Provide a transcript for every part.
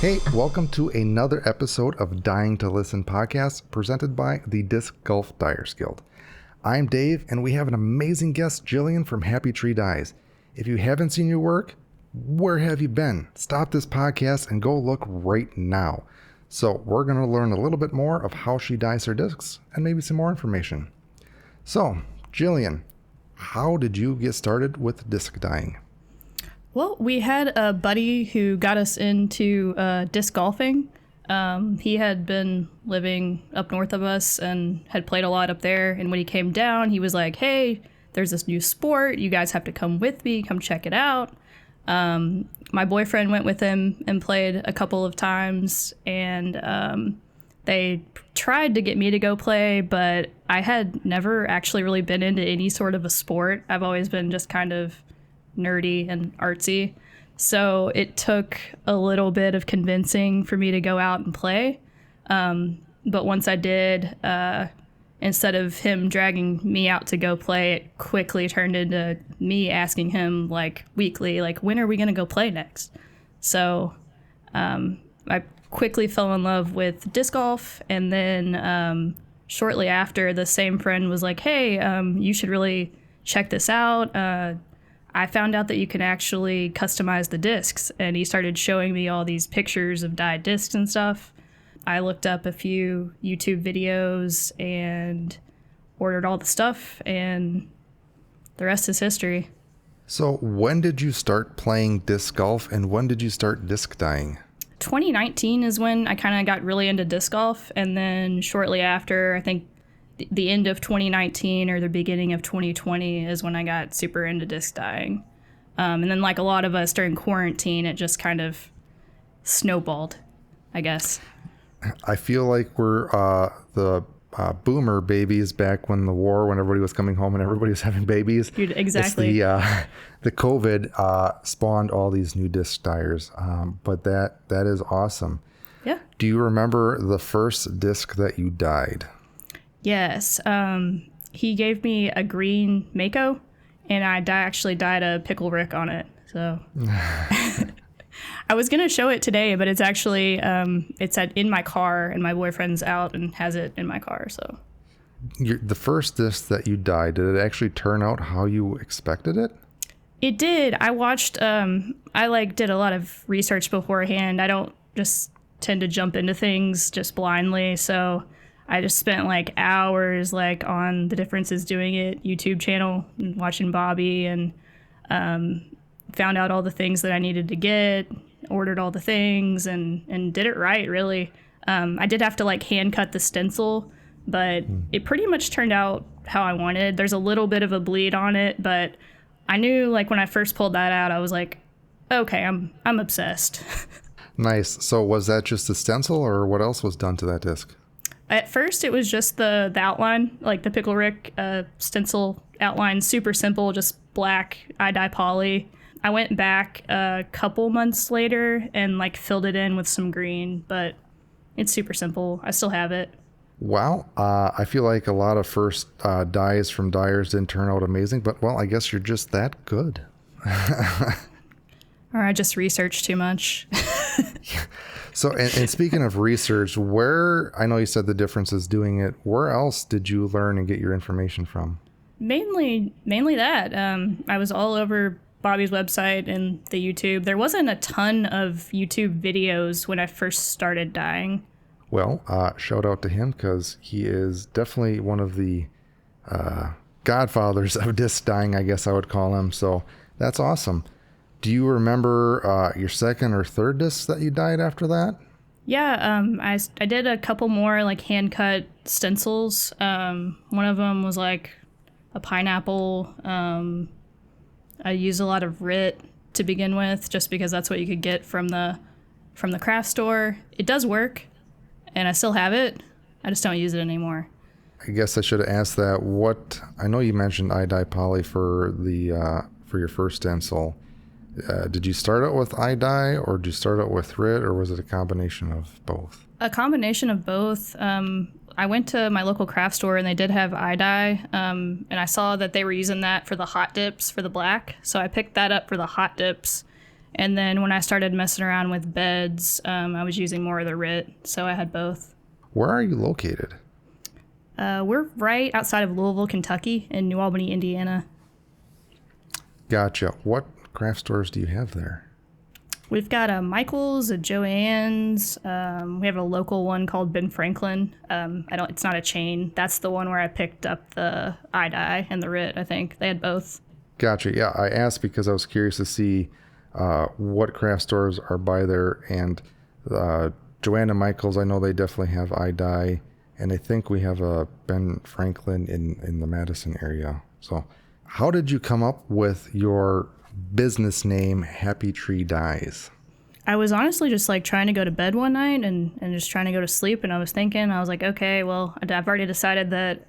Hey, welcome to another episode of Dying to Listen podcast presented by the Disc Golf Dyers Guild. I'm Dave, and we have an amazing guest, Jillian from Happy Tree Dyes. If you haven't seen your work, where have you been? Stop this podcast and go look right now. So we're going to learn a little bit more of how she dyes her discs and maybe some more information. So, Jillian, how did you get started with disc dyeing? Well, we had a buddy who got us into disc golfing. He had been living up north of us and had played a lot up there. And when he came down, he was like, hey, there's this new sport. You guys have to come with me. Come check it out. My boyfriend went with him and played a couple of times. And they tried to get me to go play, but I had never actually really been into any sort of a sport. I've always been just kind of nerdy and artsy. So it took a little bit of convincing for me to go out and play. But once I did, instead of him dragging me out to go play, it quickly turned into me asking him like weekly, like, when are we going to go play next? So I quickly fell in love with disc golf. And then shortly after, the same friend was like, hey, you should really check this out. I found out that you can actually customize the discs, and he started showing me all these pictures of dyed discs and stuff. I looked up a few YouTube videos and ordered all the stuff, and the rest is history. So when did you start playing disc golf, and when did you start disc dyeing? 2019 is when I kind of got really into disc golf, and then shortly after, I think the end of 2019 or the beginning of 2020 is when I got super into disc dyeing. And then like a lot of us during quarantine, it just kind of snowballed, I guess. I feel like we're the boomer babies back when everybody was coming home and everybody was having babies. Dude, exactly. It's the COVID spawned all these new disc dyers, but that is awesome. Yeah. Do you remember the first disc that you dyed? Yes. He gave me a green Mako, and I actually dyed a pickle Rick on it. So I was going to show it today, but it's actually in my car, and my boyfriend's out and has it in my car. So The first disc that you dyed, did it actually turn out how you expected it? It did. I watched, I did a lot of research beforehand. I don't just tend to jump into things just blindly. So I just spent hours on the differences doing it, YouTube channel, and watching Bobby, and found out all the things that I needed to get, ordered all the things, and did it right, really. I did have to hand cut the stencil, but it pretty much turned out how I wanted. There's a little bit of a bleed on it, but I knew when I first pulled that out, I was like, okay, I'm obsessed. Nice. So was that just the stencil, or what else was done to that disc? At first, it was just the outline, the Pickle Rick stencil outline, super simple, just black dye poly. I went back a couple months later and filled it in with some green, but it's super simple. I still have it. Wow. I feel like a lot of first dyes from dyers didn't turn out amazing, but well, I guess you're just that good. Or I just researched too much. So, and speaking of research, I know you said the difference is doing it, where else did you learn and get your information from? Mainly that. I was all over Bobby's website and the YouTube. There wasn't a ton of YouTube videos when I first started dyeing. Well, shout out to him, because he is definitely one of the godfathers of disc dyeing, I guess I would call him. So that's awesome. Do you remember your second or third discs that you dyed after that? Yeah, I did a couple more hand-cut stencils. One of them was a pineapple. I used a lot of RIT to begin with, just because that's what you could get from the craft store. It does work, and I still have it. I just don't use it anymore. I guess I should have asked that. I know you mentioned dye poly for your first stencil. Did you start out with dye, or did you start out with RIT, or was it a combination of both? A combination of both. I went to my local craft store, and they did have dye, and I saw that they were using that for the hot dips for the black. So I picked that up for the hot dips, And then when I started messing around with beds, I was using more of the RIT, so I had both. Where are you located? We're right outside of Louisville, Kentucky, in New Albany, Indiana. Gotcha. What craft stores do you have there? We've got a Michael's, a Joann's. We have a local one called Ben Franklin. It's not a chain. That's the one where I picked up the dye and the RIT. I think they had both. Gotcha. Yeah, I asked because I was curious to see what craft stores are by there. And Joanne and Michael's, I know they definitely have dye, and I think we have a Ben Franklin in the Madison area. So, how did you come up with your business name, Happy Tree Dyes? I was honestly just like trying to go to bed one night and just trying to go to sleep, and I was like, okay, well, I've already decided that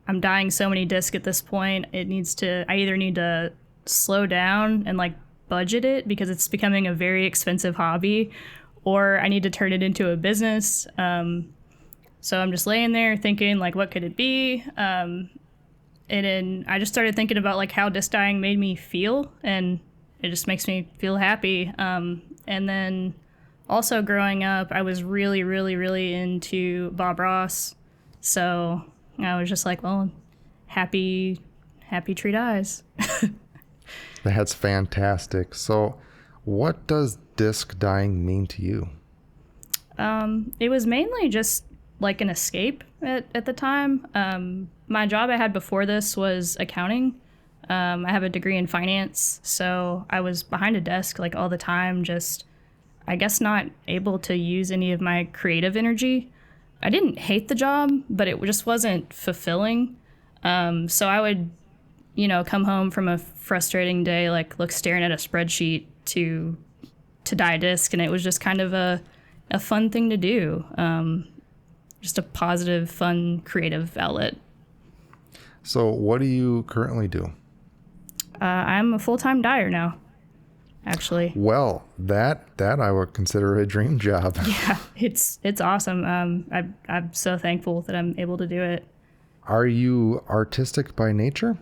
I'm dyeing so many discs at this point. I either need to slow down and like budget it because it's becoming a very expensive hobby, or I need to turn it into a business. So I'm just laying there thinking like, what could it be? And then I just started thinking about like how disc dyeing made me feel, and it just makes me feel happy. And then also growing up, I was really, really, really into Bob Ross. So I was just like, well, happy tree dyes. That's fantastic. So what does disc dyeing mean to you? It was mainly just like an escape at the time. My job I had before this was accounting. I have a degree in finance, so I was behind a desk like all the time, just I guess not able to use any of my creative energy. I didn't hate the job, but it just wasn't fulfilling. So I would, come home from a frustrating day, like staring at a spreadsheet to dye a disc, and it was just kind of a fun thing to do. Just a positive, fun, creative outlet. So what do you currently do? I'm a full-time dyer now, actually. Well, that I would consider a dream job. Yeah, it's awesome. I'm so thankful that I'm able to do it. Are you artistic by nature?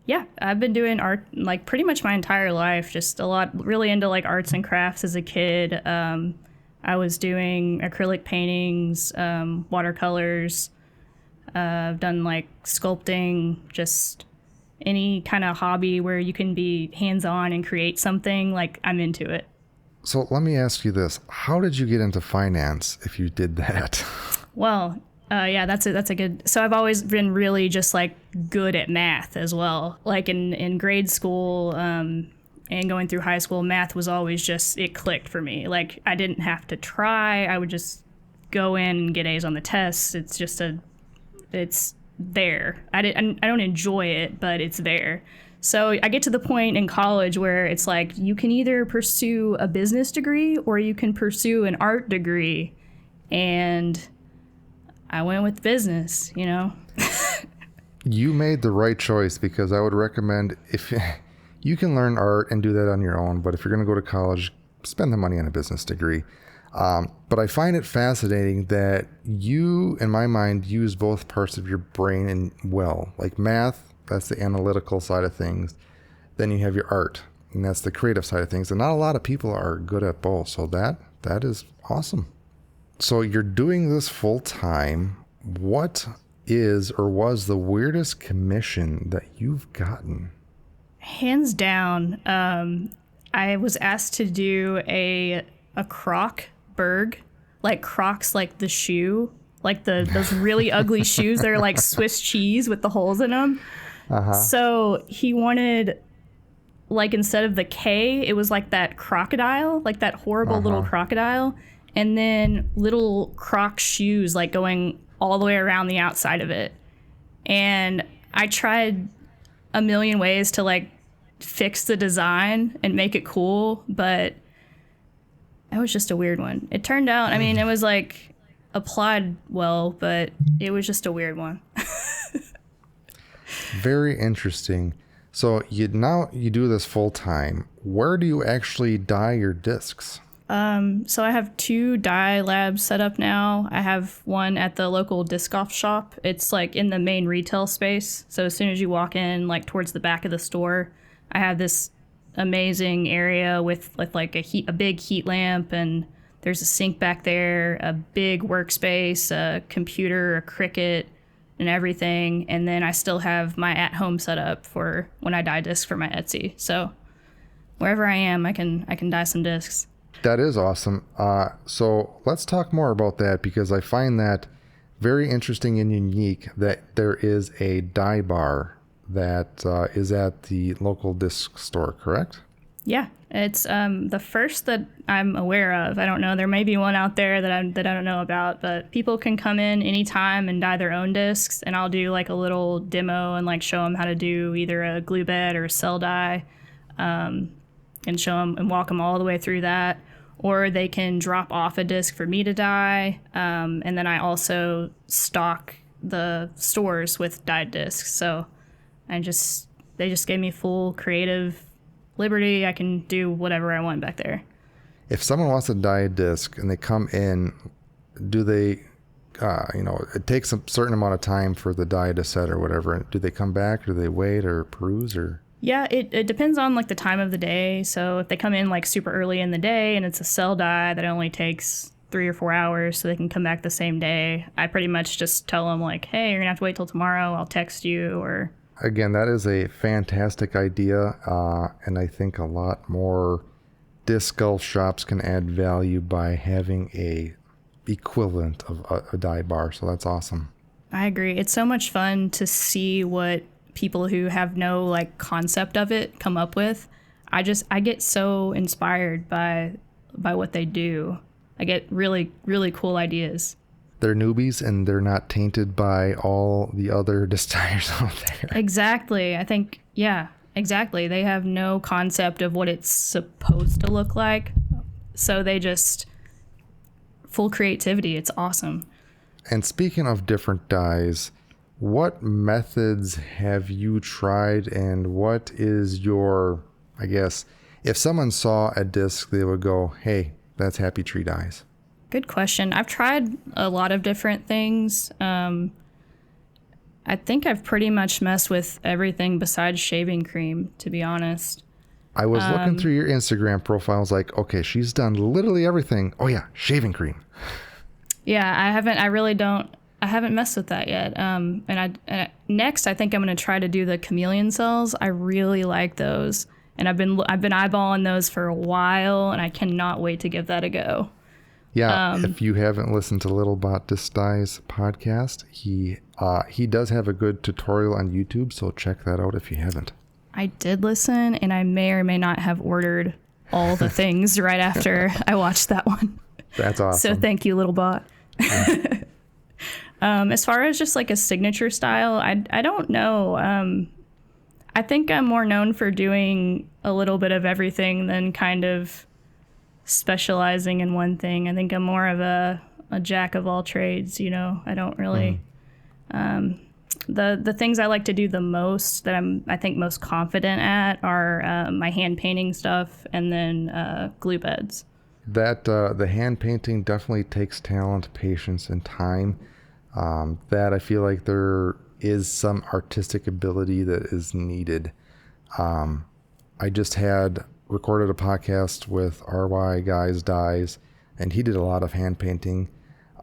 Yeah, I've been doing art like pretty much my entire life. Just a lot, really into like arts and crafts as a kid. I was doing acrylic paintings, watercolors. I've done like sculpting, just any kind of hobby where you can be hands-on and create something, like I'm into it. So let me ask you this. How did you get into finance if you did that? Well, yeah, that's a good, so I've always been really just like good at math as well. Like in grade school, and going through high school, math was always just, it clicked for me. Like I didn't have to try. I would just go in and get A's on the tests. It's there. I don't enjoy it, but it's there. So I get to the point in college where it's like you can either pursue a business degree or you can pursue an art degree. And I went with business, You made the right choice, because I would recommend, if you can learn art and do that on your own, but if you're going to go to college, spend the money on a business degree. But I find it fascinating that you, in my mind, use both parts of your brain and well, like math, that's the analytical side of things. Then you have your art, and that's the creative side of things. And not a lot of people are good at both. So that is awesome. So you're doing this full time. What is or was the weirdest commission that you've gotten? Hands down, I was asked to do a Croc Berg, like Crocs, like the shoe, like those really ugly shoes that are like Swiss cheese with the holes in them. Uh-huh. So he wanted, like, instead of the K, it was like that crocodile, like that horrible little crocodile, and then little Croc shoes like going all the way around the outside of it. And I tried a million ways to like fix the design and make it cool, but it was just a weird one. It turned out, it was like applied well, but it was just a weird one. Very interesting. So you do this full time. Where do you actually dye your discs? So I have 2 dye labs set up now. I have one at the local disc golf shop. It's like in the main retail space. So as soon as you walk in, like towards the back of the store, I have this amazing area with like a big heat lamp, and there's a sink back there, a big workspace, a computer, a Cricut, and everything. And then I still have my at-home setup for when I dye discs for my Etsy. So wherever I am, I can dye some discs. That is awesome. So let's talk more about that, because I find that very interesting and unique that there is a dye bar that is at the local disc store, correct? Yeah, it's the first that I'm aware of. I don't know. There may be one out there that I don't know about, but people can come in anytime and dye their own discs, and I'll do like a little demo and like show them how to do either a glue bed or a cell dye, and show them and walk them all the way through that. Or they can drop off a disc for me to dye, and then I also stock the stores with dyed discs. So they just gave me full creative liberty. I can do whatever I want back there. If someone wants to dye a disc and they come in, do they, it takes a certain amount of time for the dye to set or whatever. Do they come back, or do they wait or peruse, or? Yeah, it depends on like the time of the day. So if they come in like super early in the day and it's a cell dye that only takes 3 or 4 hours, so they can come back the same day, I pretty much just tell them like, hey, you're gonna have to wait till tomorrow. I'll text you. Or Again, that is a fantastic idea, and I think a lot more disc golf shops can add value by having a equivalent of a dye bar. So that's awesome. I agree. It's so much fun to see what people who have no like concept of it come up with. I get so inspired by what they do. I get really, really cool ideas. They're newbies and they're not tainted by all the other disc dyers out there. Exactly. I think, yeah, exactly. They have no concept of what it's supposed to look like. So they just full creativity. It's awesome. And speaking of different dyes, what methods have you tried, and what is your, I guess, if someone saw a disc, they would go, hey, that's Happy Tree Dyes? Good question. I've tried a lot of different things. I think I've pretty much messed with everything besides shaving cream, to be honest. I was looking through your Instagram profile. I was like, okay, she's done literally everything. Oh yeah, shaving cream. Yeah, I haven't messed with that yet. Next, I think I'm going to try to do the chameleon cells. I really like those, and I've been eyeballing those for a while, and I cannot wait to give that a go. Yeah, if you haven't listened to Little Bot Disc Dyes podcast, he does have a good tutorial on YouTube, so check that out if you haven't. I did listen, and I may or may not have ordered all the things right after I watched that one. That's awesome. So thank you, Little Bot. Yeah. As far as just like a signature style, I don't know. I think I'm more known for doing a little bit of everything than kind of specializing in one thing. I think I'm more of a jack of all trades, I don't really the things I like to do the most that I think most confident at are my hand painting stuff, and then glue beds. That the hand painting definitely takes talent, patience, and time. That I feel like there is some artistic ability that is needed. I just had recorded a podcast with RY Guys Dyes, and he did a lot of hand painting.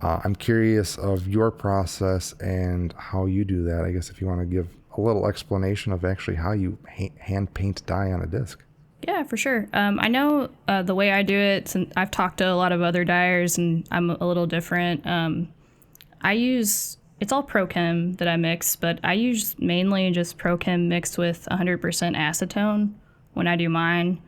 I'm curious of your process and how you do that. I guess if you want to give a little explanation of actually how you hand paint dye on a disc. Yeah, for sure. I know the way I do it, since I've talked to a lot of other dyers, and I'm a little different. It's all Pro-Chem that I mix, but I use mainly just Pro-Chem mixed with 100% acetone when I do mine.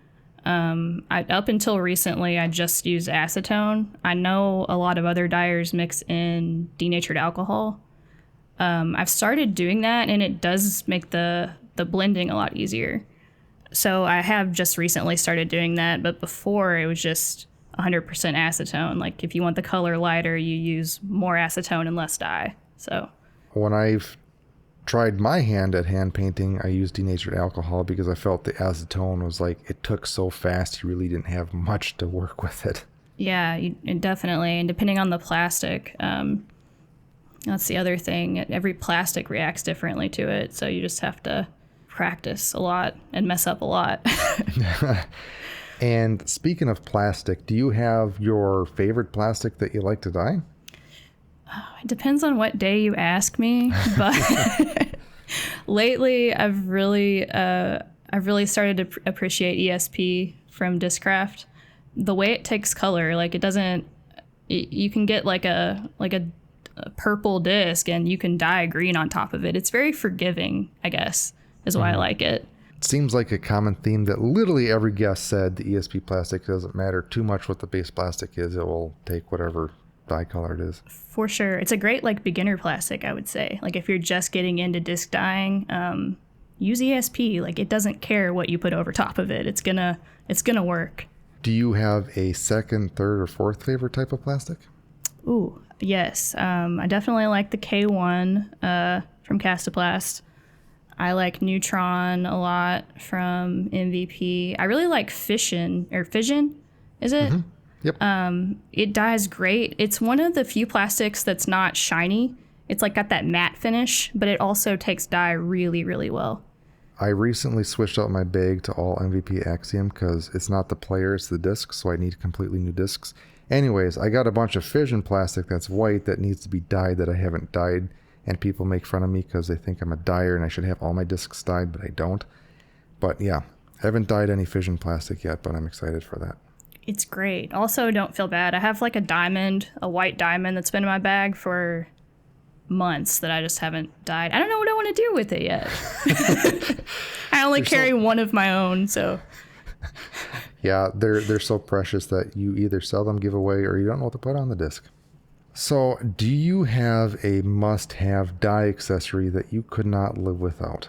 Up until recently, I just used acetone. I know a lot of other dyers mix in denatured alcohol. I've started doing that, and it does make the blending a lot easier. So I have just recently started doing that, but before it was just 100% acetone. Like if you want the color lighter, you use more acetone and less dye. So when I've tried my hand at hand painting, I used denatured alcohol because I felt the acetone was like, it took so fast, you really didn't have much to work with it. Yeah, definitely. And depending on the plastic, that's the other thing. Every plastic reacts differently to it. So you just have to practice a lot and mess up a lot. And speaking of plastic, do you have your favorite plastic that you like to dye? It depends on what day you ask me, but lately I've really started to appreciate ESP from Discraft. The way it takes color, like it doesn't. You can get like a purple disc and you can dye green on top of it. It's very forgiving, I guess, is why I like it. It seems like a common theme that literally every guest said the ESP plastic doesn't matter too much what the base plastic is. It will take whatever dye color it is. For sure. It's a great like beginner plastic, I would say. Like if you're just getting into disc dyeing, use ESP. Like it doesn't care what you put over top of it. It's gonna work. Do you have a second, third, or fourth favorite type of plastic? Ooh, yes. I definitely like the K1 from Castoplast. I like Neutron a lot from MVP. I really like Fission, is it? Mm-hmm. Yep. It dyes great. It's one of the few plastics that's not shiny. It's like got that matte finish, but it also takes dye really, really well. I recently switched out my bag to all MVP Axiom because it's not the player, it's the disc, so I need completely new discs. Anyways, I got a bunch of fission plastic that's white that needs to be dyed that I haven't dyed, and people make fun of me because they think I'm a dyer and I should have all my discs dyed, but I don't. But yeah, I haven't dyed any fission plastic yet, but I'm excited for that. It's great. Also, don't feel bad. I have like a white diamond that's been in my bag for months that I just haven't dyed. I don't know what I want to do with it yet. I only carry one of my own, so. Yeah, they're so precious that you either sell them, give away, or you don't know what to put on the disc. So, do you have a must-have dye accessory that you could not live without?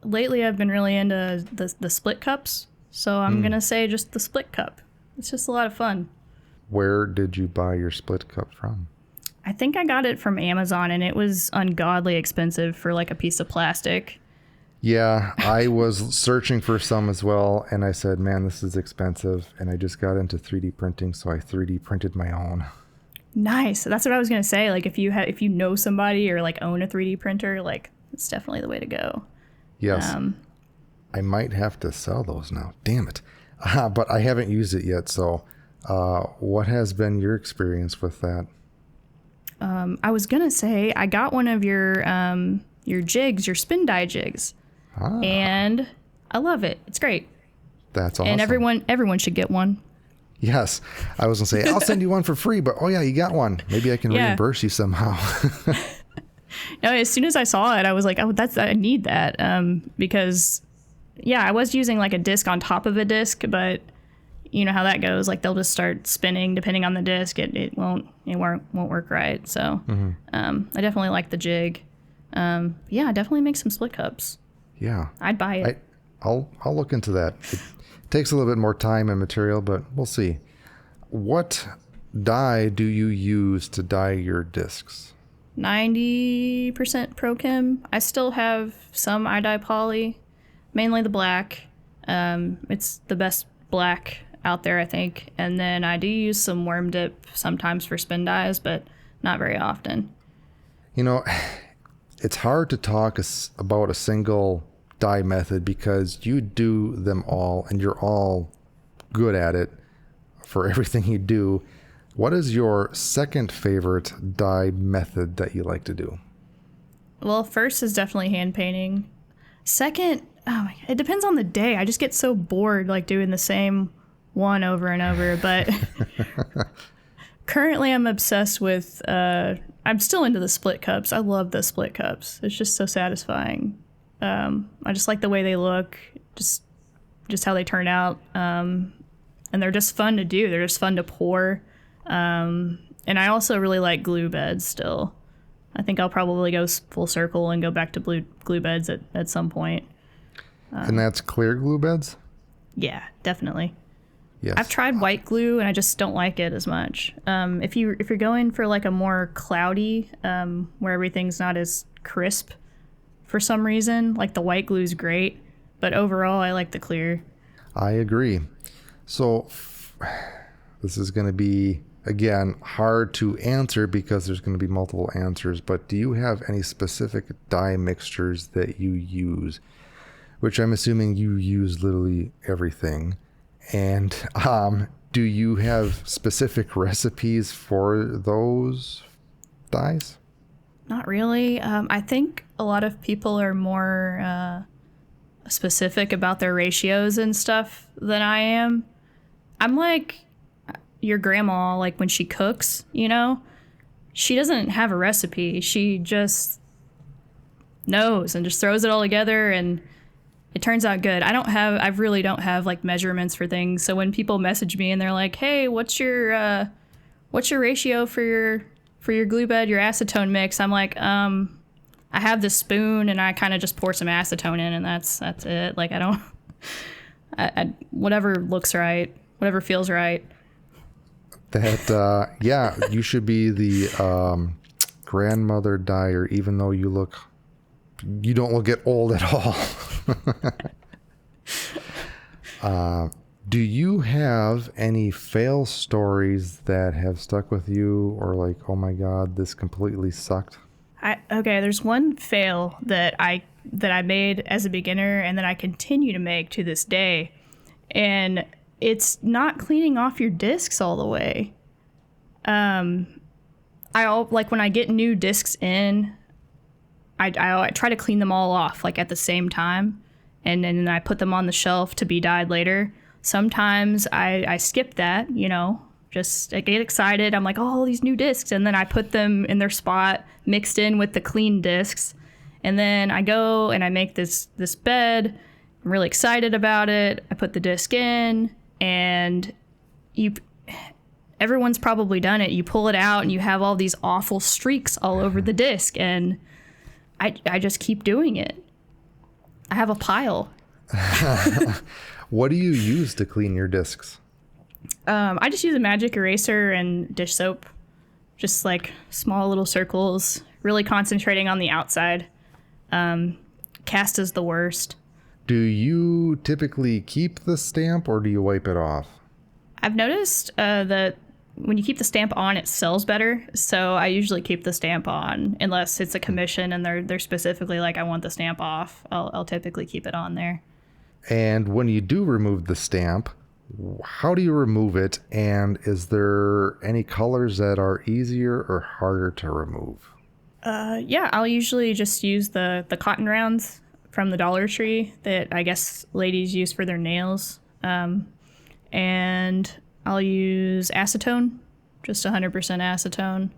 Lately, I've been really into the split cups, so I'm going to say just the split cup. It's just a lot of fun. Where did you buy your split cup from? I think I got it from Amazon, and it was ungodly expensive for like a piece of plastic. Yeah, I was searching for some as well, and I said, man, this is expensive, and I just got into 3D printing, so I 3D printed my own. Nice. That's what I was going to say. Like if you know somebody or like own a 3D printer, like it's definitely the way to go. Yes. I might have to sell those now. Damn it. But I haven't used it yet, so what has been your experience with that? I was going to say I got one of your jigs, your spin dye jigs. And I love it. It's great. That's awesome. And everyone should get one. Yes. I was going to say, I'll send you one for free, but oh yeah, you got one. Maybe I can reimburse you somehow. No, as soon as I saw it, I was like, oh, I need that. Because yeah, I was using like a disc on top of a disc, but you know how that goes. Like they'll just start spinning depending on the disc. It won't work right. So I definitely like the jig. Yeah, definitely make some split cups. Yeah. I'd buy it. I'll look into that. It takes a little bit more time and material, but we'll see. What dye do you use to dye your discs? 90% Pro Chem. I still have some iDye poly, mainly the black. It's the best black out there, I think. And then I do use some worm dip sometimes for spin dyes, but not very often. You know, it's hard to talk about a single dye method because you do them all and you're all good at it for everything you do. What is your second favorite dye method that you like to do? Well, first is definitely hand painting. Second, oh my God, it depends on the day. I just get so bored like doing the same one over and over. But currently I'm obsessed with, I'm still into the split cups. I love the split cups. It's just so satisfying. I just like the way they look, just how they turn out. And they're just fun to do. They're just fun to pour. And I also really like glue beds still. I think I'll probably go full circle and go back to glue beds at some point. And that's clear glue beds? Yeah, definitely. Yes. I've tried white glue and I just don't like it as much. If you're going for like a more cloudy, where everything's not as crisp for some reason, like the white glue's great, but overall I like the clear. I agree. So this is going to be, again, hard to answer because there's going to be multiple answers, but do you have any specific dye mixtures that you use? which I'm assuming you use literally everything. And do you have specific recipes for those dyes? Not really. I think a lot of people are more specific about their ratios and stuff than I am. I'm like your grandma, like when she cooks, you know, she doesn't have a recipe. She just knows and just throws it all together and it turns out good. I really don't have like measurements for things. So when people message me and they're like, "Hey, what's your ratio for your glue bed, your acetone mix?" I'm like, I have this spoon and I kind of just pour some acetone in and that's it. Like I whatever looks right, whatever feels right. That yeah, you should be the grandmother dyer, even though you don't look at old at all. Do you have any fail stories that have stuck with you, or like, oh my god, this completely sucked? Okay, there's one fail that I made as a beginner and that I continue to make to this day, and it's not cleaning off your discs all the way. Like when I get new discs in, I try to clean them all off like at the same time, and then I put them on the shelf to be dyed later. Sometimes I skip that, you know, just I get excited. I'm like, oh, all these new discs, and then I put them in their spot mixed in with the clean discs, and then I go and I make this bed. I'm really excited about it. I put the disc in, and everyone's probably done it. You pull it out and you have all these awful streaks all over the disc, and I just keep doing it. I have a pile. What do you use to clean your discs? I just use a magic eraser and dish soap. Just like small little circles, really concentrating on the outside. Cast is the worst. Do you typically keep the stamp or do you wipe it off? I've noticed that when you keep the stamp on, it sells better. So I usually keep the stamp on unless it's a commission and they're specifically like, I want the stamp off. I'll typically keep it on there. And when you do remove the stamp, how do you remove it? And is there any colors that are easier or harder to remove? Yeah, I'll usually just use the cotton rounds from the Dollar Tree that I guess ladies use for their nails. And I'll use acetone, just 100% acetone.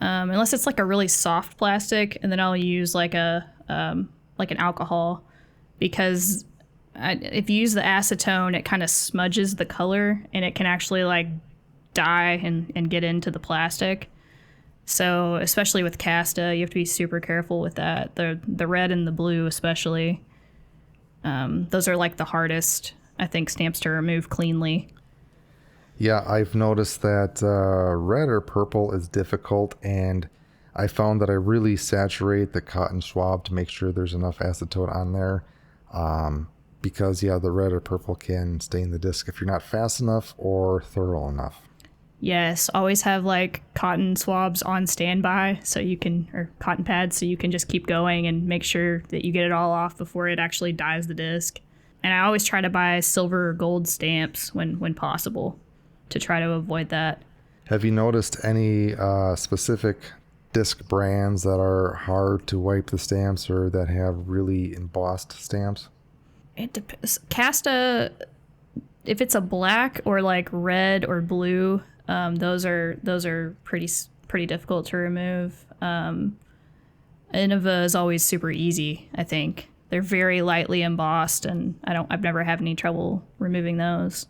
Unless it's like a really soft plastic, and then I'll use like an alcohol, because if you use the acetone, it kind of smudges the color and it can actually like dye and get into the plastic. So especially with Casta, you have to be super careful with that. The red and the blue especially. Those are like the hardest, I think, stamps to remove cleanly. Yeah, I've noticed that red or purple is difficult, and I found that I really saturate the cotton swab to make sure there's enough acetone on there. Because, yeah, the red or purple can stain the disc if you're not fast enough or thorough enough. Yes, always have like cotton swabs on standby or cotton pads, so you can just keep going and make sure that you get it all off before it actually dyes the disc. And I always try to buy silver or gold stamps when possible to try to avoid that. Have you noticed any specific disc brands that are hard to wipe the stamps or that have really embossed stamps? It depends. Casta, if it's a black or like red or blue, those are pretty difficult to remove. Innova is always super easy, I think. They're very lightly embossed, and I've never had any trouble removing those.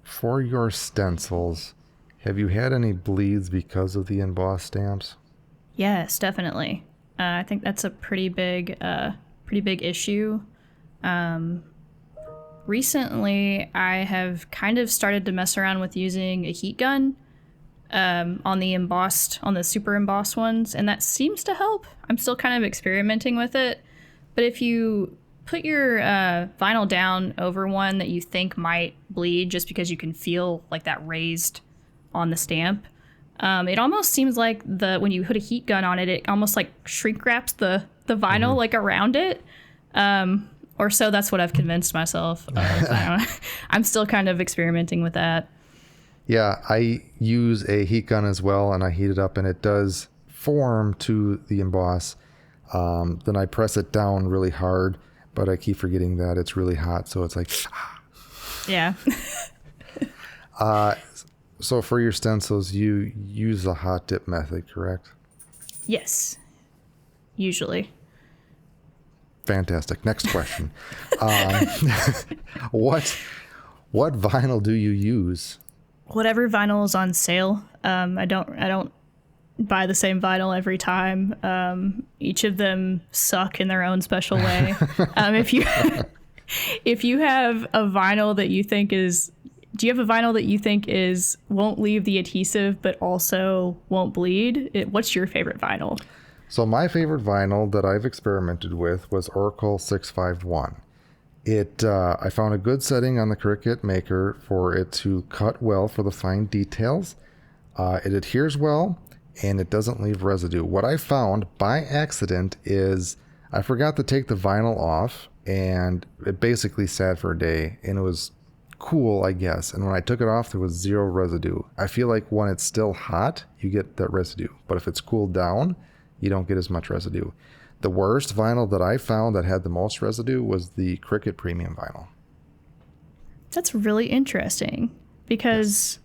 For your stencils, have you had any bleeds because of the embossed stamps? Yes, definitely. I think that's a pretty big issue. Recently, I have kind of started to mess around with using a heat gun on the super embossed ones, and that seems to help. I'm still kind of experimenting with it, but if you put your vinyl down over one that you think might bleed just because you can feel like that raised on the stamp, it almost seems like when you put a heat gun on it, it almost like shrink wraps the vinyl like around it. Or so that's what I've convinced myself of. I don't know. I'm still kind of experimenting with that. Yeah, I use a heat gun as well, and I heat it up, and it does form to the emboss. Then I press it down really hard, but I keep forgetting that it's really hot, so it's like... Yeah. So for your stencils, you use the hot dip method, correct? Yes. Usually. Fantastic. Next question. What vinyl do you use? Whatever vinyl is on sale. I don't buy the same vinyl every time. Each of them suck in their own special way. If you have a vinyl that you think is, do you have a vinyl that you think is won't leave the adhesive but also won't bleed? What's your favorite vinyl? So my favorite vinyl that I've experimented with was Oracle 651. I found a good setting on the Cricut Maker for it to cut well for the fine details. It adheres well, and it doesn't leave residue. What I found by accident is I forgot to take the vinyl off, and it basically sat for a day, and it was cool, I guess. And when I took it off, there was zero residue. I feel like when it's still hot, you get that residue. But if it's cooled down, you don't get as much residue. The worst vinyl that I found that had the most residue was the Cricut Premium vinyl. That's really interesting because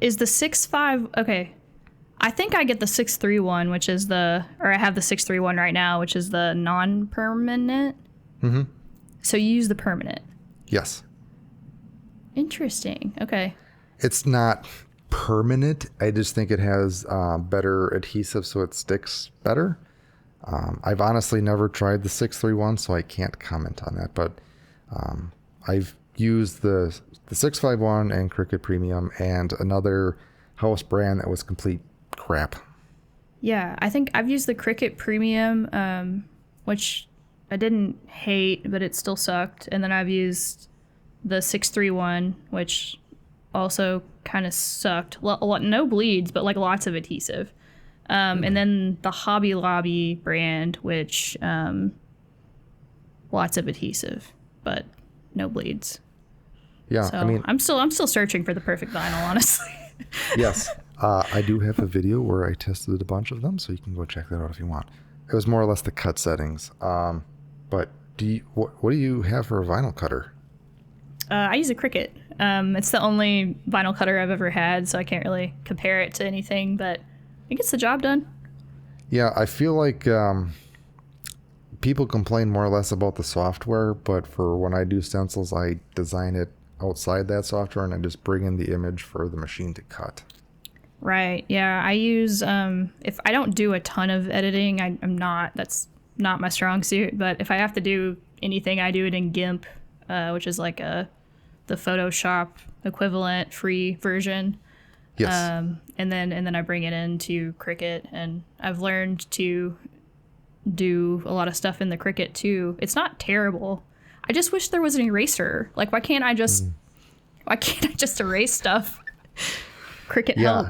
is the 6.5 okay? I think I get the 631, which is I have the 631 right now, which is the non-permanent. Mm-hmm. So you use the permanent. Yes. Interesting. Okay. It's not permanent. I just think it has better adhesive, so it sticks better. I've honestly never tried the 631, so I can't comment on that. But I've used the 651 and Cricut Premium and another house brand that was complete crap. Yeah, I think I've used the Cricut Premium, which I didn't hate, but it still sucked. And then I've used the 631, which also kind of sucked. No bleeds, but like lots of adhesive. And then the Hobby Lobby brand, which lots of adhesive, but no bleeds. Yeah, So I mean, I'm still searching for the perfect vinyl, honestly. yes. I do have a video where I tested a bunch of them, so you can go check that out if you want. It was more or less the cut settings. But what do you have for a vinyl cutter? I use a Cricut. It's the only vinyl cutter I've ever had, so I can't really compare it to anything, but it gets the job done. Yeah, I feel like people complain more or less about the software, but for when I do stencils, I design it outside that software and I just bring in the image for the machine to cut. Right. Yeah. I use if I don't do a ton of editing, that's not my strong suit. But if I have to do anything, I do it in GIMP, which is like the Photoshop equivalent free version. Yes. And then I bring it into Cricut, and I've learned to do a lot of stuff in the Cricut too. It's not terrible. I just wish there was an eraser. Like, why can't I just erase stuff? Cricut help.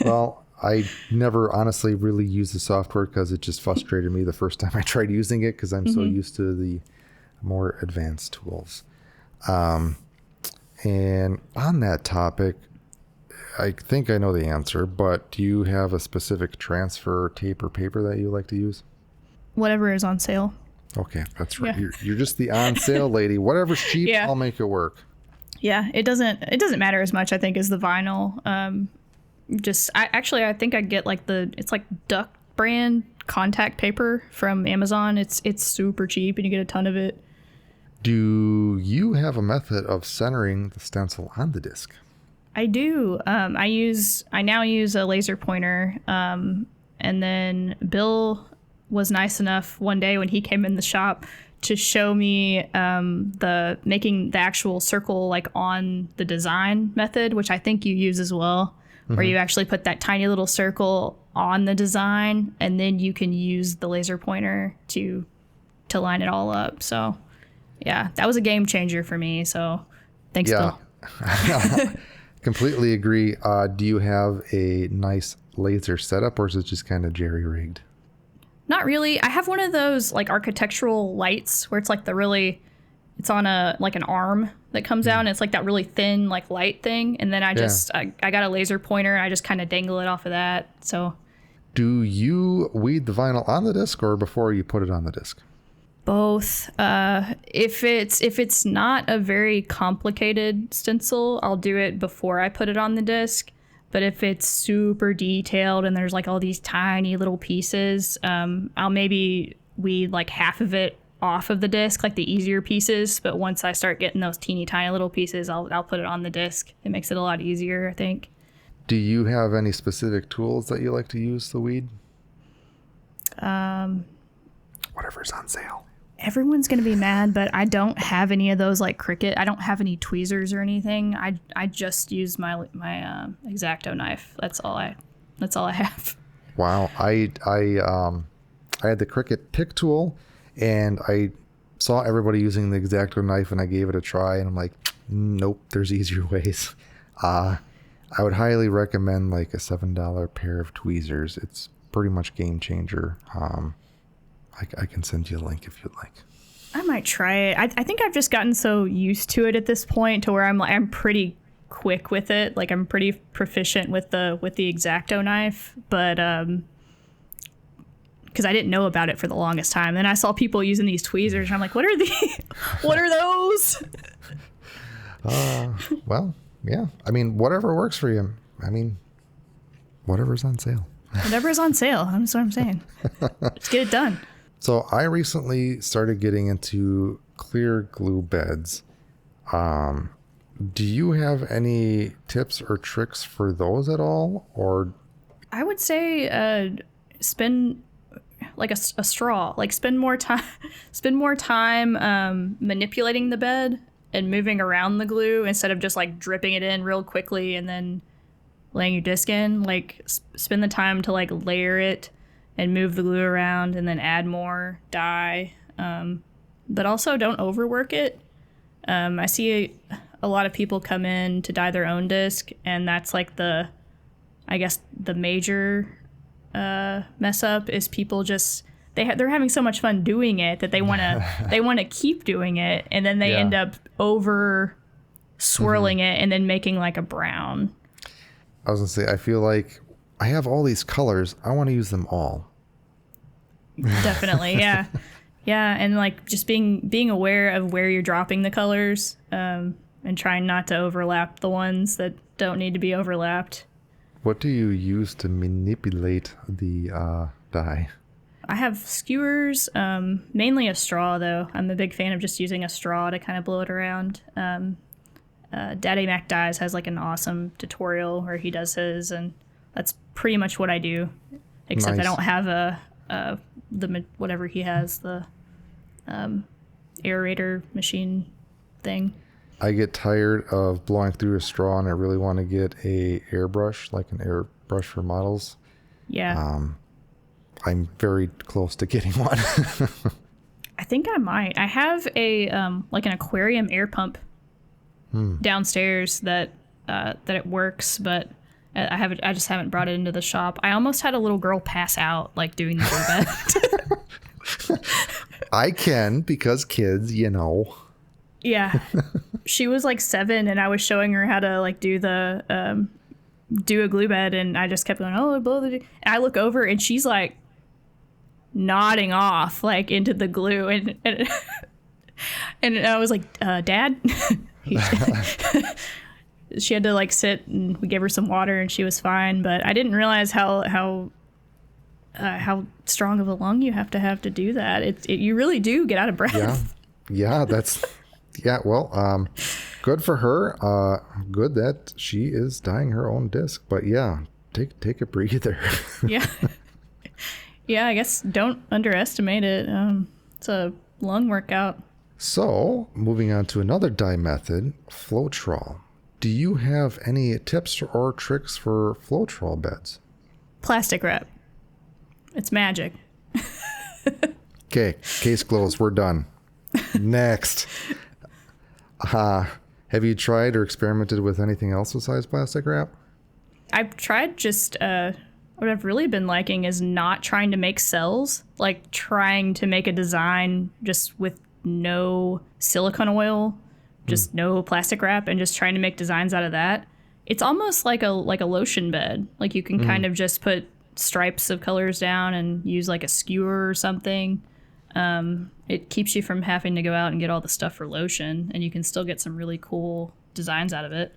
Well, I never honestly really used the software because it just frustrated me the first time I tried using it because I'm so used to the more advanced tools. And on that topic, I think I know the answer, but do you have a specific transfer tape or paper that you like to use? Whatever is on sale. Okay, that's right. Yeah. You're just the on sale lady. Whatever's cheap, Yeah. I'll make it work. Yeah, it doesn't matter as much, I think, as the vinyl. I think I get like it's like Duck brand contact paper from Amazon. It's super cheap and you get a ton of it. Do you have a method of centering the stencil on the disc? I do. I now use a laser pointer. And then Bill was nice enough one day when he came in the shop to show me making the actual circle like on the design method, which I think you use as well, where you actually put that tiny little circle on the design and then you can use the laser pointer to line it all up. So yeah, that was a game changer for me. So thanks, Bill. Completely agree. Do you have a nice laser setup or is it just kind of jerry-rigged? Not really. I have one of those like architectural lights where it's like it's on a like an arm that comes out, and it's like that really thin like light thing. And then I got a laser pointer, and I just kind of dangle it off of that. So. Do you weed the vinyl on the disc or before you put it on the disc? Both. If it's not a very complicated stencil, I'll do it before I put it on the disc. But if it's super detailed and there's like all these tiny little pieces, I'll maybe weed like half of it off of the disc, like the easier pieces. But once I start getting those teeny tiny little pieces, I'll put it on the disc. It makes it a lot easier, I think. Do you have any specific tools that you like to use to weed? Whatever's on sale. Everyone's going to be mad, but I don't have any of those like Cricut. I don't have any tweezers or anything. I just use my X-Acto knife. That's all I have. Wow. I had the Cricut pick tool, and I saw everybody using the X-Acto knife, and I gave it a try, and I'm like, nope, there's easier ways. I would highly recommend like a $7 pair of tweezers. It's pretty much game changer. I can send you a link if you'd like. I might try it. I think I've just gotten so used to it at this point to where I'm pretty quick with it. Like I'm pretty proficient with the X-Acto knife, but because I didn't know about it for the longest time. Then I saw people using these tweezers, and I'm like, what are these? What are those? Well, yeah. I mean, whatever works for you. I mean, whatever's on sale. Whatever's on sale. That's what I'm saying. Just get it done. So I recently started getting into clear glue beds. Do you have any tips or tricks for those at all? Or I would say spend like a straw. Like spend more time manipulating the bed and moving around the glue instead of just like dripping it in real quickly and then laying your disc in. Like spend the time to like layer it and move the glue around and then add more dye. But also don't overwork it. I see a lot of people come in to dye their own disc, and that's like the major mess up is people just they're having so much fun doing it that they want to keep doing it, and then they end up over swirling it and then making like a brown. I was gonna say, I feel like I have all these colors. I want to use them all. Definitely, yeah. Yeah, and like just being aware of where you're dropping the colors, and trying not to overlap the ones that don't need to be overlapped. What do you use to manipulate the dye? I have skewers, mainly a straw though. I'm a big fan of just using a straw to kind of blow it around. Daddy Mac Dyes has like an awesome tutorial where he does his, and that's pretty much what I do, except nice. I don't have whatever he has, the aerator machine thing. I get tired of blowing through a straw, and I really want to get a airbrush, like an airbrush for models. Yeah. I'm very close to getting one. I think I might. I have a like an aquarium air pump downstairs that it works, but I just haven't brought it into the shop. I almost had a little girl pass out like doing the bed. I can, because kids, you know. Yeah. She was like 7, and I was showing her how to like do a glue bed, and I just kept going, oh, blow the. And I look over, and she's like nodding off like into the glue, and I was like, Dad. She had to like sit, and we gave her some water, and she was fine. But I didn't realize how strong of a lung you have to do that. You really do get out of breath. Yeah, well, good for her. Good that she is dyeing her own disc. But yeah, take a breather. Yeah. Yeah, I guess don't underestimate it. It's a lung workout. So, moving on to another dye method, Floatrol. Do you have any tips or tricks for Floatrol beds? Plastic wrap. It's magic. Okay, case closed. We're done. Next. Have you tried or experimented with anything else besides plastic wrap? I've tried just what I've really been liking is not trying to make cells, like trying to make a design just with no silicone oil, just no plastic wrap, and just trying to make designs out of that. It's almost like a lotion bed. Like you can kind of just put stripes of colors down and use like a skewer or something. It keeps you from having to go out and get all the stuff for lotion, and you can still get some really cool designs out of it.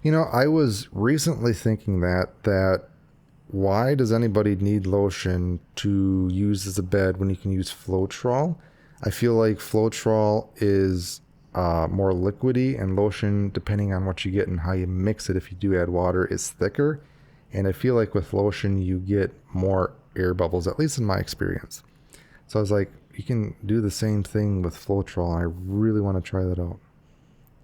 You know, I was recently thinking that why does anybody need lotion to use as a bed when you can use Floatrol? I feel like Floatrol is more liquidy, and lotion, depending on what you get and how you mix it, if you do add water, is thicker. And I feel like with lotion, you get more air bubbles, at least in my experience. So I was like, you can do the same thing with Floatrol, and I really want to try that out.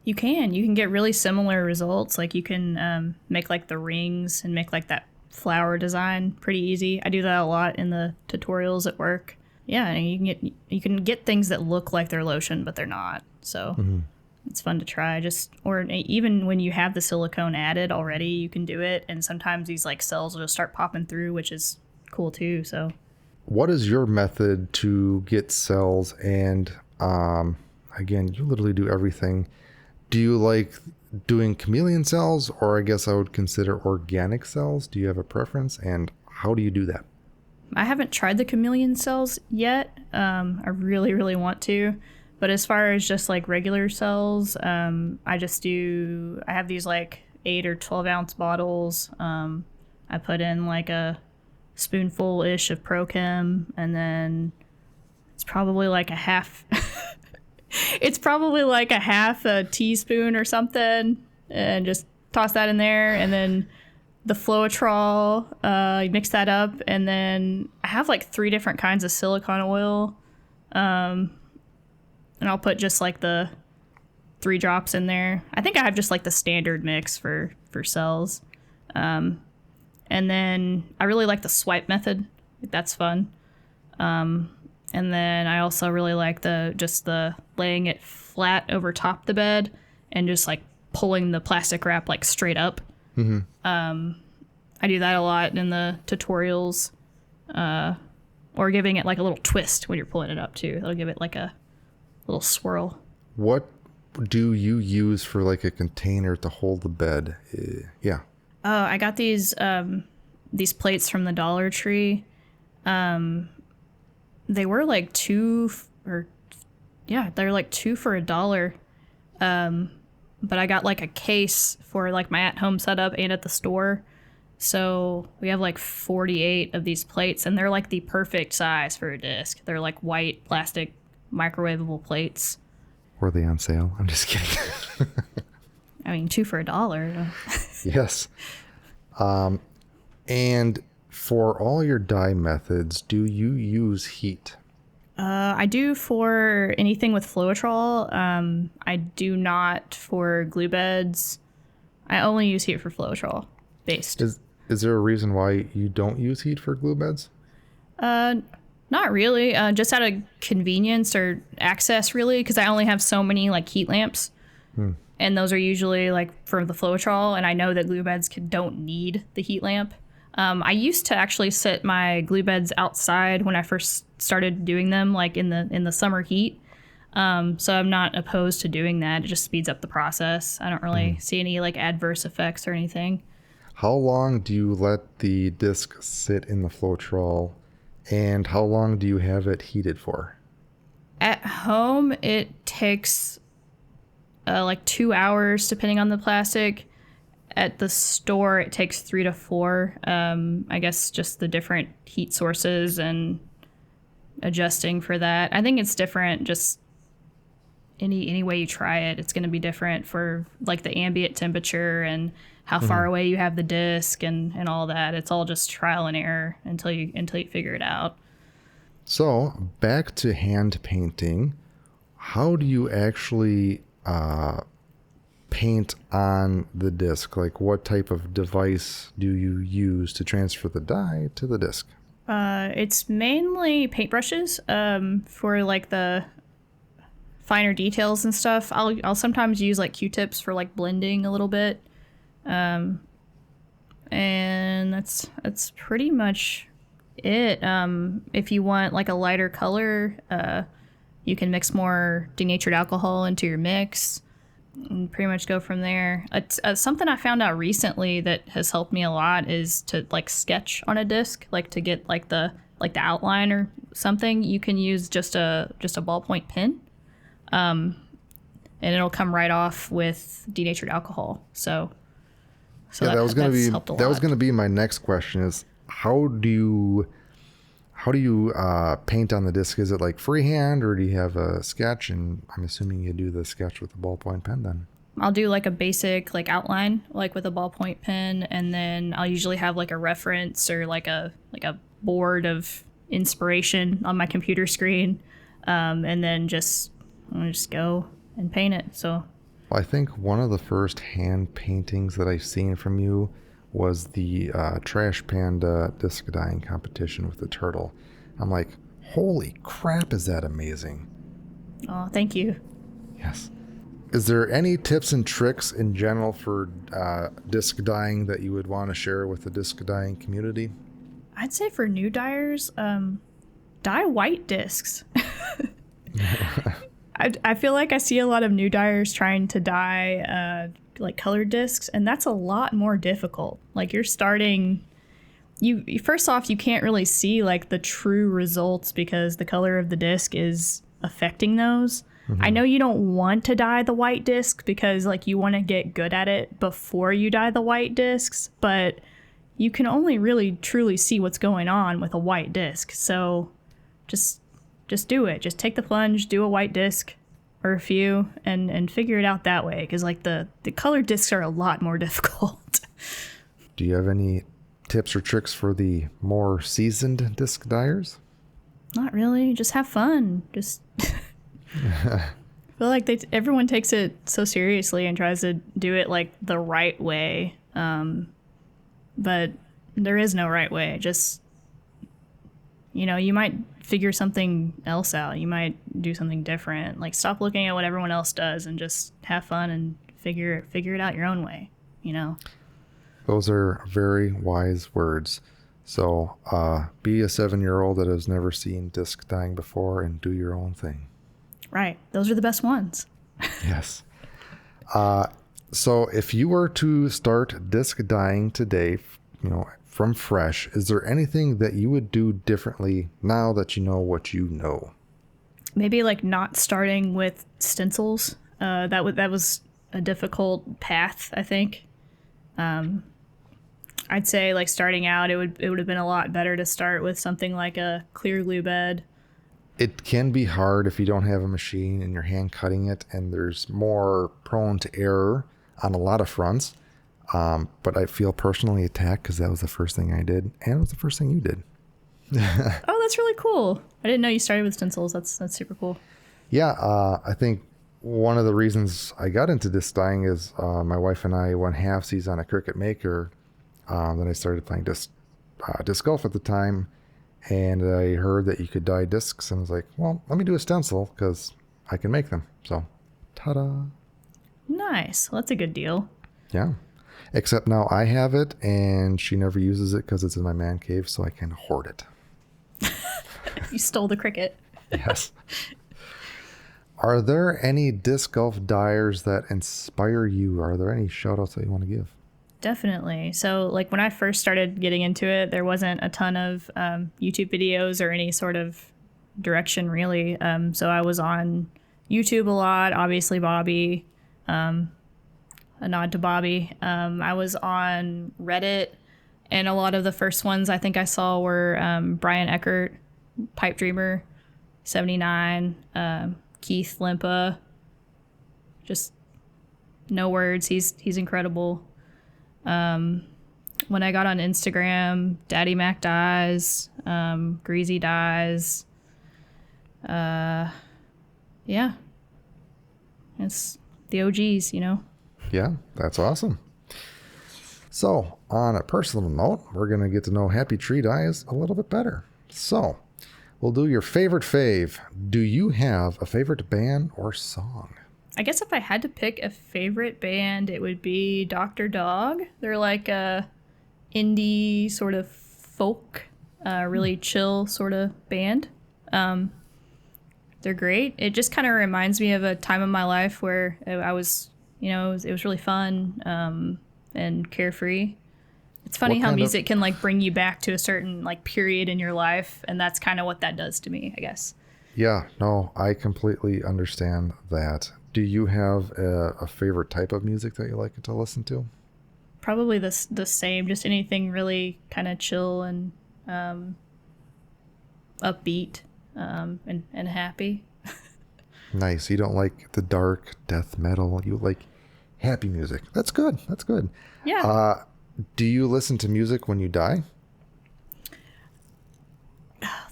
You can get really similar results. Like you can make like the rings and make like that flower design pretty easy. I do that a lot in the tutorials at work. Yeah, and you can get things that look like they're lotion, but they're not. So it's fun to try. Or even when you have the silicone added already, you can do it. And sometimes these like cells will just start popping through, which is cool too. So, what is your method to get cells? And again, you literally do everything. Do you like doing chameleon cells, or I guess I would consider organic cells? Do you have a preference, and how do you do that? I haven't tried the chameleon cells yet. I really, really want to. But as far as just like regular cells, I have these like 8 or 12 ounce bottles. I put in like a spoonful-ish of Prochem, and then it's probably like a half a teaspoon or something, and just toss that in there. And then the Floatrol, you mix that up, and then I have like 3 different kinds of silicone oil, and I'll put just like the 3 drops in there. I think I have just like the standard mix for cells, and then I really like the swipe method. That's fun. And then I also really like the laying it flat over top the bed and just like pulling the plastic wrap like straight up. I do that a lot in the tutorials, or giving it like a little twist when you're pulling it up too. It'll give it like a little swirl. What do you use for like a container to hold the bed? Yeah. Oh, I got these plates from the Dollar Tree. They were like they're like 2 for $1. But I got like a case for like my at-home setup and at the store. So we have like 48 of these plates, and they're like the perfect size for a disc. They're like white plastic microwavable plates. Were they on sale? I'm just kidding. I mean, 2 for $1. Yes. And for all your dye methods, do you use heat? I do for anything with Floatrol. I do not for glue beds. I only use heat for Floatrol based. Is there a reason why you don't use heat for glue beds? Not really. Just out of convenience or access, really, because I only have so many like heat lamps, and those are usually like for the Floatrol, and I know that glue beds don't need the heat lamp. I used to actually sit my glue beds outside when I first started doing them, like in the summer heat. So I'm not opposed to doing that. It just speeds up the process. I don't really see any like adverse effects or anything. How long do you let the disc sit in the Floatrol, and how long do you have it heated for? At home, it takes like 2 hours, depending on the plastic. At the store, it takes 3 to 4. I guess just the different heat sources and adjusting for that. I think it's different. Just any way you try it, it's going to be different for like the ambient temperature and how far away you have the disc and all that. It's all just trial and error until you figure it out. So back to hand painting. How do you actually paint on the disc? Like, what type of device do you use to transfer the dye to the disc? It's mainly paintbrushes for like the finer details and stuff. I'll sometimes use like Q-tips for like blending a little bit. And And that's pretty much it. If you want like a lighter color, you can mix more denatured alcohol into your mix and pretty much go from there. It's, something I found out recently that has helped me a lot is to like sketch on a disc, like to get like the outline or something. You can use just a ballpoint pen, and it'll come right off with denatured alcohol. So yeah, that was gonna be my next question is how do you paint on the disc? Is it like freehand or do you have a sketch? And I'm assuming you do the sketch with a ballpoint pen then. I'll do like a basic like outline like with a ballpoint pen, and then I'll usually have like a reference or like a board of inspiration on my computer screen, and then I'll just go and paint it. So I think one of the first hand paintings that I've seen from you was the Trash Panda disc dyeing competition with the turtle. I'm like, holy crap, is that amazing. Oh, thank you. Yes. Is there any tips and tricks in general for disc dyeing that you would want to share with the disc dyeing community? I'd say for new dyers, dye white discs. I feel like I see a lot of new dyers trying to dye like colored discs, and that's a lot more difficult. Like you're starting, you first off, you can't really see like the true results because the color of the disc is affecting those. I know you don't want to dye the white disc because like you want to get good at it before you dye the white discs, but you can only really truly see what's going on with a white disc. So just do it. Just take the plunge, do a white disc or a few, and figure it out that way, because like the colored discs are a lot more difficult. Do you have any tips or tricks for the more seasoned disc dyers? Not really. Just have fun. Just I feel like everyone takes it so seriously and tries to do it like the right way, but there is no right way. Just, you might figure something else out. You might do something different. Like stop looking at what everyone else does and just have fun and figure it out your own way. Those are very wise words. So be a 7-year-old that has never seen disc dyeing before and do your own thing. Right. Those are the best ones. Yes. So if you were to start disc dyeing today, from fresh, is there anything that you would do differently now that you know what you know? Maybe like not starting with stencils. That was a difficult path, I think. I'd say like starting out, it would have been a lot better to start with something like a clear glue bed. It can be hard if you don't have a machine and you're hand cutting it, and there's more prone to error on a lot of fronts. But I feel personally attacked because that was the first thing I did, and it was the first thing you did. Oh, that's really cool. I didn't know you started with stencils. That's super cool. Yeah, I think one of the reasons I got into disc dyeing is my wife and I won halfsies on a Cricut Maker. Then I started playing disc golf at the time, and I heard that you could dye discs, and I was like, well, let me do a stencil because I can make them. So, ta-da. Nice. Well, that's a good deal. Yeah. Except now I have it, and she never uses it because it's in my man cave, so I can hoard it. You stole the Cricut. Yes. Are there any disc golf dyers that inspire you? Are there any shout-outs that you want to give? Definitely. So like when I first started getting into it, there wasn't a ton of YouTube videos or any sort of direction really. So I was on YouTube a lot, obviously Bobby, a nod to Bobby. I was on Reddit, and a lot of the first ones I think I saw were Brian Eckert, Pipe Dreamer, 79, Keith Limpa. Just no words. He's incredible. When I got on Instagram, Daddy Mac Dyes, Greasy Dyes. Yeah. It's the OGs, Yeah, that's awesome. So, on a personal note, we're going to get to know Happy Tree Dyes a little bit better. So, we'll do your favorite fave. Do you have a favorite band or song? I guess if I had to pick a favorite band, it would be Dr. Dog. They're like a indie sort of folk, really chill sort of band. They're great. It just kind of reminds me of a time in my life where I was, it was really fun and carefree. It's funny how music can like bring you back to a certain like period in your life, and that's kind of what that does to me, I guess. Yeah, no, I completely understand that. Do you have a favorite type of music that you like to listen to? Probably the same, just anything really kind of chill and upbeat and happy. Nice. You don't like the dark death metal. You like happy music. That's good. That's good. Yeah. Do you listen to music when you die?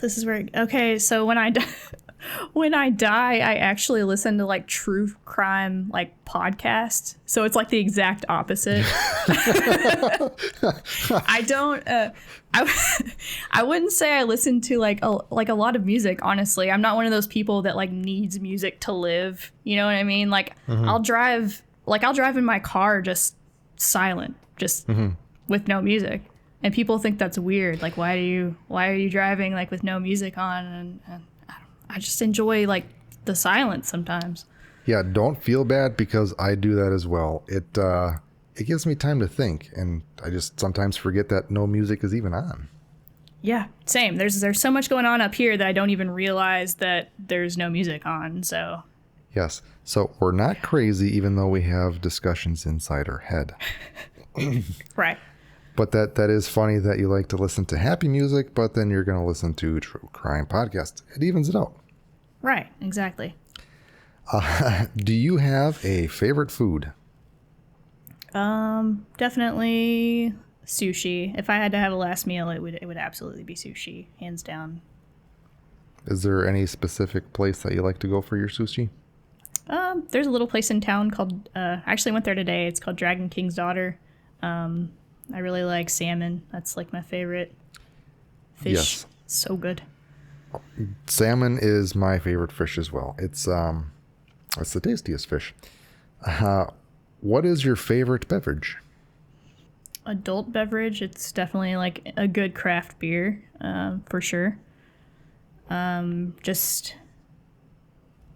This is where, okay, so when I die, I actually listen to like true crime like podcasts. So it's like the exact opposite. I don't I wouldn't say I listen to like a lot of music, honestly. I'm not one of those people that like needs music to live. You know what I mean? Like I'll drive in my car just silent, just with no music. And people think that's weird. Like, why are you driving like with no music on? And I just enjoy like the silence sometimes. Yeah, don't feel bad because I do that as well. It gives me time to think, and I just sometimes forget that no music is even on. Yeah, same. There's so much going on up here that I don't even realize that there's no music on. So yes, so we're not crazy, even though we have discussions inside our head. Right. But that is funny that you like to listen to happy music, but then you're going to listen to true crime podcasts. It evens it out. Right, exactly. Do you have a favorite food? Definitely sushi. If I had to have a last meal, it would absolutely be sushi, hands down. Is there any specific place that you like to go for your sushi? There's a little place in town called, I actually went there today. It's called Dragon King's Daughter. I really like salmon. That's like my favorite fish. Yes. So good. Salmon is my favorite fish as well. It's the tastiest fish. What is your favorite beverage? Adult beverage. It's definitely like a good craft beer, for sure. Just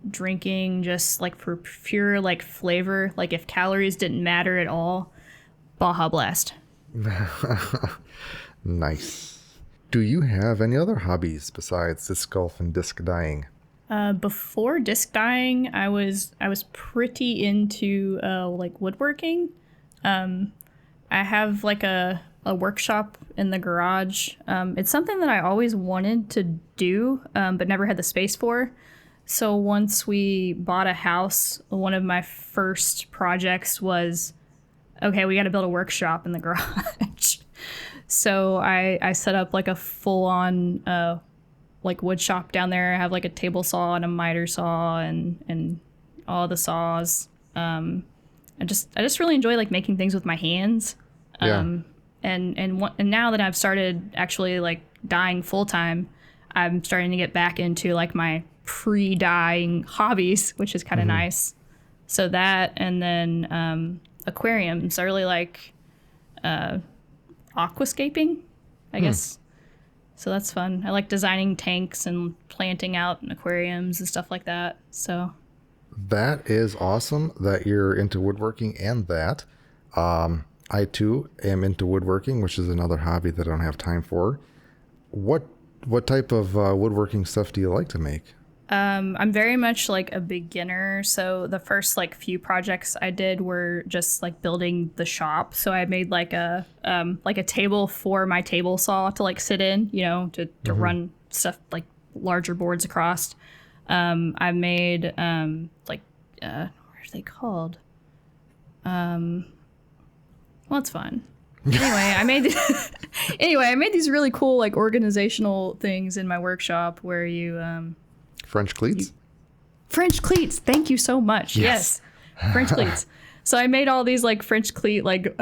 drinking just like for pure like flavor. Like if calories didn't matter at all, Baja Blast. Nice. Do you have any other hobbies besides disc golf and disc dyeing? Before disc dyeing, I was pretty into like woodworking. I have like a workshop in the garage. It's something that I always wanted to do, but never had the space for. So once we bought a house, one of my first projects was, okay, we got to build a workshop in the garage. So I set up like a full-on like wood shop down there. I have like a table saw and a miter saw and all the saws. I just really enjoy like making things with my hands. And now that I've started actually like dyeing full time, I'm starting to get back into like my pre-dyeing hobbies, which is kind of nice. So that, and then aquariums. I really like aquascaping, I guess. So that's fun. I like designing tanks and planting out in aquariums and stuff like that. So that is awesome that you're into woodworking and that. I too am into woodworking, which is another hobby that I don't have time for. What type of woodworking stuff do you like to make? I'm very much like a beginner. So the first like few projects I did were just like building the shop. So I made like a table for my table saw to like sit in, to run stuff like larger boards across. I made what are they called? Well, it's fun. Anyway, I made these really cool like organizational things in my workshop where you French cleats? French cleats. Thank you so much. Yes. French cleats. So I made all these like French cleat like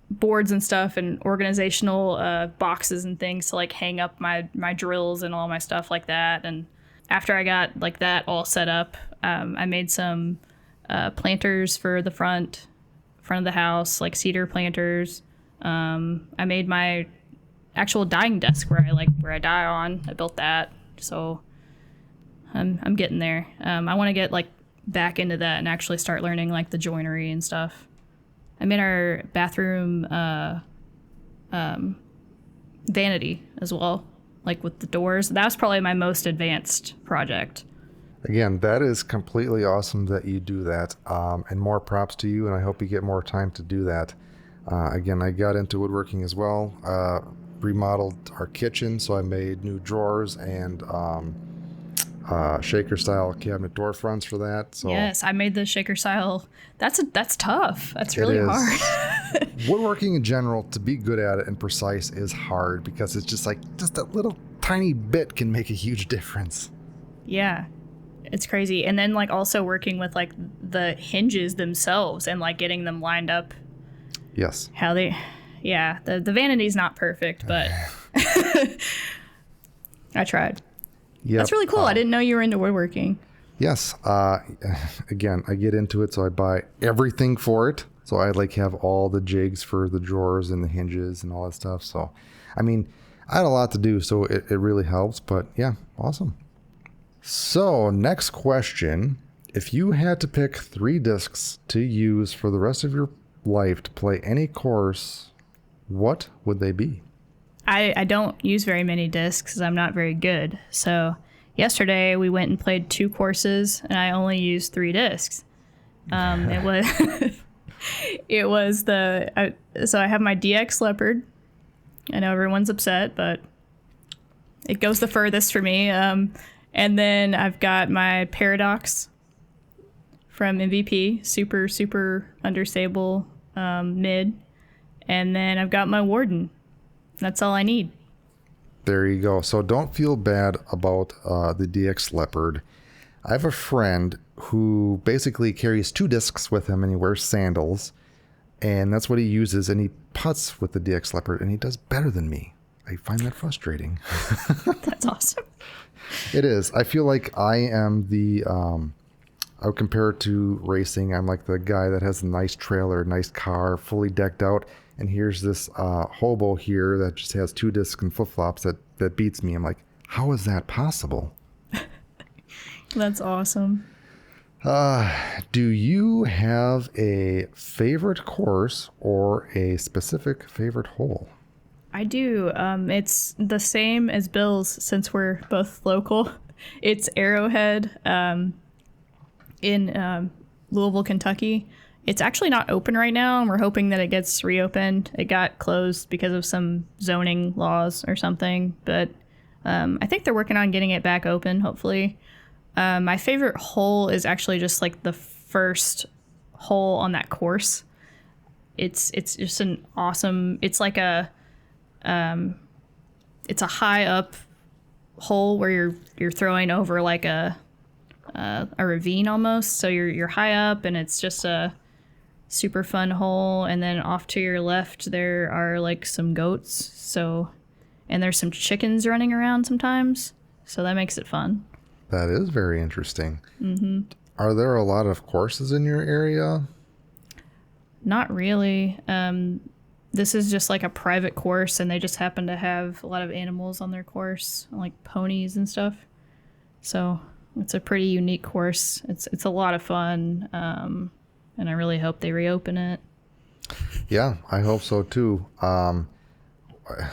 boards and stuff and organizational boxes and things to like hang up my drills and all my stuff like that. And after I got like that all set up, I made some planters for the front of the house, like cedar planters. I made my actual dyeing desk where I dye on. I built that, so I'm getting there. I want to get like back into that and actually start learning like the joinery and stuff. I made our bathroom vanity as well, like with the doors. That was probably my most advanced project. Again, that is completely awesome that you do that, and more props to you, and I hope you get more time to do that. Again, I got into woodworking as well, remodeled our kitchen, so I made new drawers and shaker style cabinet door fronts for that. So yes, I made the shaker style. That's tough. That's really hard. Woodworking in general, to be good at it and precise, is hard because it's just that little tiny bit can make a huge difference. Yeah, it's crazy. And then like also working with like the hinges themselves and like getting them lined up. Yes. The vanity's not perfect, but I tried. Yep. That's really cool. I didn't know you were into woodworking. Yes. Again, I get into it, so I buy everything for it. So I like have all the jigs for the drawers and the hinges and all that stuff. So, I mean, I had a lot to do, so it really helps. But yeah, awesome. So next question. If you had to pick 3 discs to use for the rest of your life to play any course, what would they be? I don't use very many discs because I'm not very good. So yesterday we went and played 2 courses and I only used 3 discs. It was so I have my DX Leopard. I know everyone's upset, but it goes the furthest for me. And then I've got my Paradox from MVP, super understable mid. And then I've got my Warden. That's all I need. There you go. So don't feel bad about the DX Leopard. I have a friend who basically carries 2 discs with him and he wears sandals. And that's what he uses. And he putts with the DX Leopard and he does better than me. I find that frustrating. That's awesome. It is. I feel like I am I would compare it to racing. I'm like the guy that has a nice trailer, nice car, fully decked out. And here's this hobo here that just has 2 discs and flip-flops that beats me. I'm like, how is that possible? That's awesome. Do you have a favorite course or a specific favorite hole? I do. It's the same as Bill's since we're both local. It's Arrowhead in Louisville, Kentucky. It's actually not open right now, and we're hoping that it gets reopened. It got closed because of some zoning laws or something, but I think they're working on getting it back open, hopefully. My favorite hole is actually just like the first hole on that course. It's just an awesome. It's like it's a high up hole where you're throwing over like a ravine almost. So you're high up, and it's just a super fun hole. And then off to your left there are like some goats, and there's some chickens running around sometimes, so that makes it fun. That is very interesting. Mm-hmm. Are there a lot of courses in your area? Not really. This is just like a private course, and they just happen to have a lot of animals on their course, like ponies and stuff. So it's a pretty unique course. It's a lot of fun, and I really hope they reopen it. Yeah, I hope so too.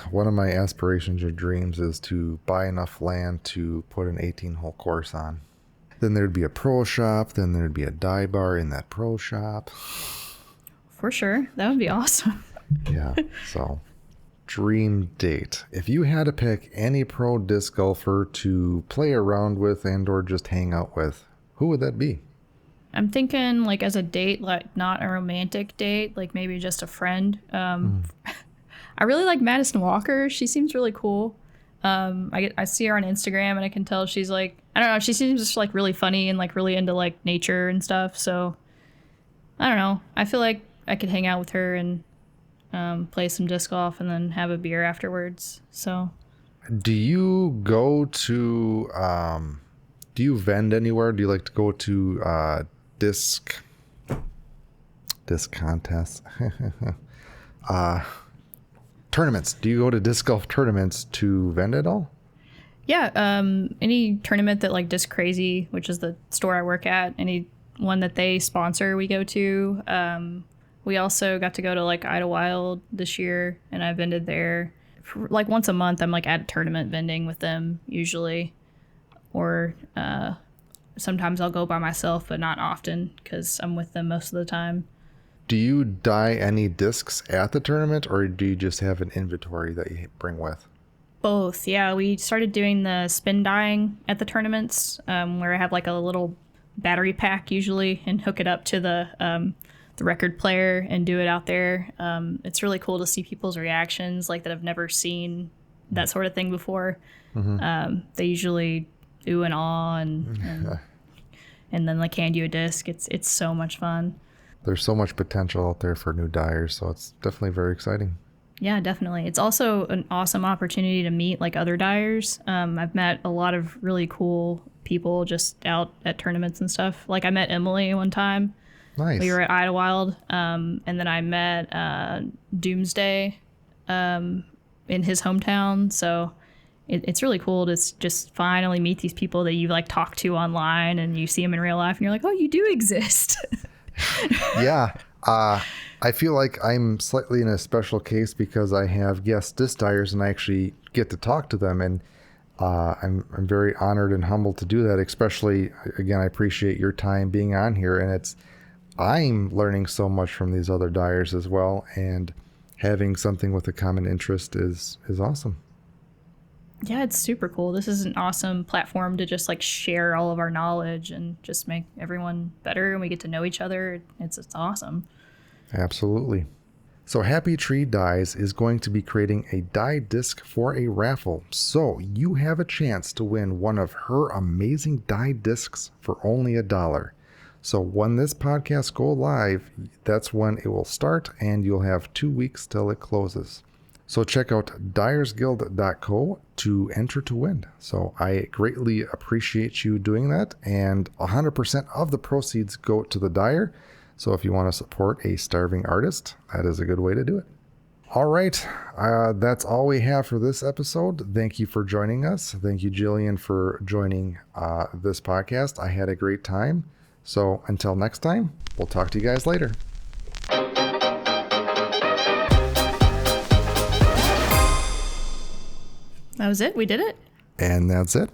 One of my aspirations or dreams is to buy enough land to put an 18-hole course on. Then there'd be a pro shop. Then there'd be a dye bar in that pro shop. For sure. That would be awesome. Yeah. So, dream date. If you had to pick any pro disc golfer to play around with and or just hang out with, who would that be? I'm thinking like as a date, like not a romantic date, like maybe just a friend. I really like Madison Walker. She seems really cool. I see her on Instagram and I can tell she's like, I don't know, she seems just like really funny and like really into like nature and stuff. So I don't know. I feel like I could hang out with her and play some disc golf and then have a beer afterwards. So do you go to do you vend anywhere? Do you like to go to disc contests? Tournaments. Do you go to disc golf tournaments to vend at all? Yeah, any tournament that like Disc Crazy, which is the store I work at, any one that they sponsor, we go to. We also got to go to like Idlewild this year, and I vended there. For, like once a month, I'm like at a tournament vending with them usually, or sometimes I'll go by myself, but not often because I'm with them most of the time. Do you dye any discs at the tournament, or do you just have an inventory that you bring with? Both, yeah. We started doing the spin dyeing at the tournaments, where I have like a little battery pack usually and hook it up to the record player and do it out there. It's really cool to see people's reactions, like that have never seen that sort of thing before. They usually ooh and awe and then like hand you a disc. It's so much fun. There's so much potential out there for new dyers, so it's definitely very exciting. Yeah, definitely. It's also an awesome opportunity to meet like other dyers. I've met a lot of really cool people just out at tournaments and stuff. Like I met Emily one time. Nice. We were at Idlewild, and then I met Doomsday in his hometown. So it's really cool to just finally meet these people that you like talk to online, and you see them in real life, and you're like, oh, you do exist. Yeah. I feel like I'm slightly in a special case because I have guest disc dyers and I actually get to talk to them, and I'm very honored and humbled to do that. Especially, again, I appreciate your time being on here, and I'm learning so much from these other dyers as well, and having something with a common interest is awesome. Yeah, it's super cool. This is an awesome platform to just like share all of our knowledge and just make everyone better, and we get to know each other. It's awesome. Absolutely. So Happy Tree Dyes is going to be creating a dye disc for a raffle. So you have a chance to win one of her amazing dye discs for only $1. So when this podcast goes live, that's when it will start, and you'll have 2 weeks till it closes. So check out dyersguild.co to enter to win. So I greatly appreciate you doing that, and 100% of the proceeds go to the dyer. So if you want to support a starving artist, that is a good way to do it. All right. That's all we have for this episode. Thank you for joining us. Thank you, Jillian, for joining this podcast. I had a great time. So until next time, we'll talk to you guys later. That was it. We did it. And that's it.